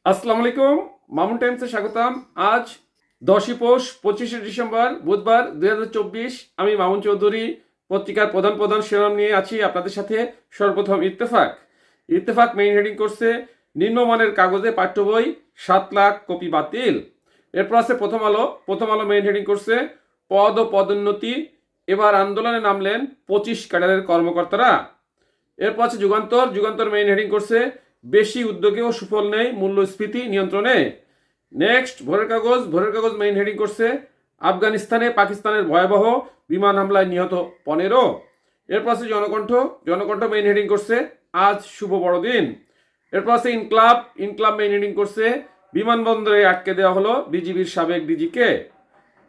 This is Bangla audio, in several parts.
আসসালামু আলাইকুম। মামুন টাইমসে স্বাগতম। আজ 10ই পৌষ 25শে ডিসেম্বর বুধবার 2024। আমি মামুন চৌধুরী পত্রিকার প্রধান প্রধান শিরোনাম নিয়ে আছি আপনাদের সাথে। সর্বপ্রথম ইত্তেফাক। ইত্তেফাক মেইন হেডিং করছে নিম্নমানের কাগজে পাঠ্য বই 7 লাখ কপি বাতিল। এরপর আছে প্রথম আলো। প্রথম আলো মেইন হেডিং করছে পদ ও পদোন্নতি, এবার আন্দোলনে নামলেন 25 ক্যাডারের কর্মকর্তারা। এরপর আছে যুগান্তর। যুগান্তর মেইন হেডিং করছে বেশি উদ্যোগেও সুফল নেই মূল্যস্ফীতি নিয়ন্ত্রণে। নেক্সট ভোরের কাগজ। ভোরের কাগজ মেইন হেডিং করছে আফগানিস্তানে পাকিস্তানের ভয়াবহ বিমান হামলায় নিহত 15। এরপর আছে জনকণ্ঠ। জনকণ্ঠ মেইন হেডিং করছে আজ শুভ বড়দিন। এরপর আছে ইনকলাব। ইনকলাব মেইন হেডিং করছে বিমানবন্দরে আটকে দেওয়া হলো বিজিবির সাবেক ডিজিকে।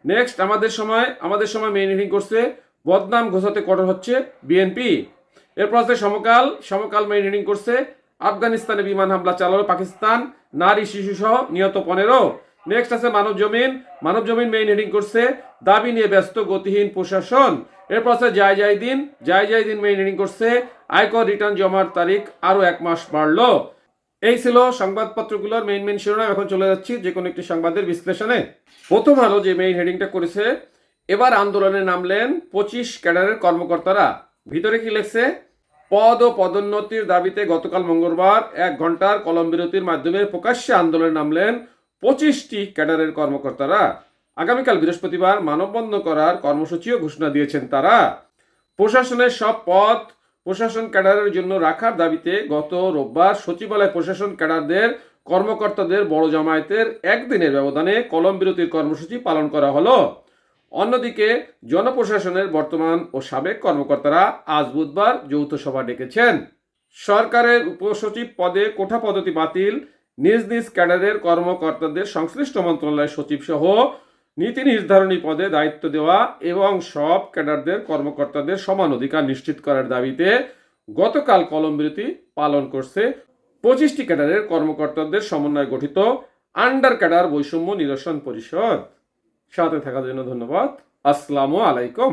নেক্সট আমাদের সময়। আমাদের সময় মেইন হেডিং করছে বদনাম ঘোষাতে কঠোর হচ্ছে বিএনপি। এরপর আছে সমকাল। সমকাল মেইন হেডিং করছে আফগানিস্তানে বিমান হামলা চালালো পাকিস্তান, নারী শিশু সহ নিহত 15। নেক্সট আছে মানব জমিন। মানব জমিন মেইন হেডিং করছে দাবি নিয়ে ব্যস্ত গতিহীন প্রশাসন। এরপর আছে যায় যায় দিন। যায় যায় দিন মেইন হেডিং করছে আয়কর রিটার্ন জমার তারিখ আরো 1 মাস বাড়লো। এই ছিল সংবাদপত্রগুলোর মেইন শিরোনাম। এখন চলে যাচ্ছি যে কোনো একটি সংবাদের বিশ্লেষণে। প্রথম আলো যে মেইন হেডিংটা করেছে এবার আন্দোলনে নামলেন 25 ক্যাডারের কর্মকর্তারা। ভিতরে কি লেখছে? পদ ও পদোন্নতির দাবিতে গতকাল মঙ্গলবার 1 ঘন্টার কলম বিরতির মাধ্যমে প্রকাশ্যে আন্দোলনে নামলেন 25টি ক্যাডারের কর্মকর্তারা। আগামীকাল বৃহস্পতিবার মানববন্ধন করার কর্মসূচিও ঘোষণা দিয়েছেন তারা। প্রশাসনের সব পদ প্রশাসন ক্যাডারের জন্য রাখার দাবিতে গত রোববার সচিবালয় প্রশাসন ক্যাডারদের কর্মকর্তাদের বড় জামায়াতের একদিনের ব্যবধানে কলম বিরতির কর্মসূচি পালন করা হলো। অন্যদিকে জনপ্রশাসনের বর্তমান ও সাবেক কর্মকর্তারা আজ বুধবার যৌথ সভা ডেকেছেন। সরকারের উপসচিব পদে কোঠা পদ্ধতি বাতিল, নিজ নিজ ক্যাডারের কর্মকর্তাদের সংশ্লিষ্ট মন্ত্রণালয়ের সচিব সহ নীতি নির্ধারণী পদে দায়িত্ব দেওয়া এবং সব ক্যাডারদের কর্মকর্তাদের সমান অধিকার নিশ্চিত করার দাবিতে গতকাল কলম বিরতি পালন করছে 25টি ক্যাডারের কর্মকর্তাদের সমন্বয়ে গঠিত আন্ডার ক্যাডার বৈষম্য নিরসন পরিষদ। সাথে থাকার জন্য ধন্যবাদ। আসসালামু আলাইকুম।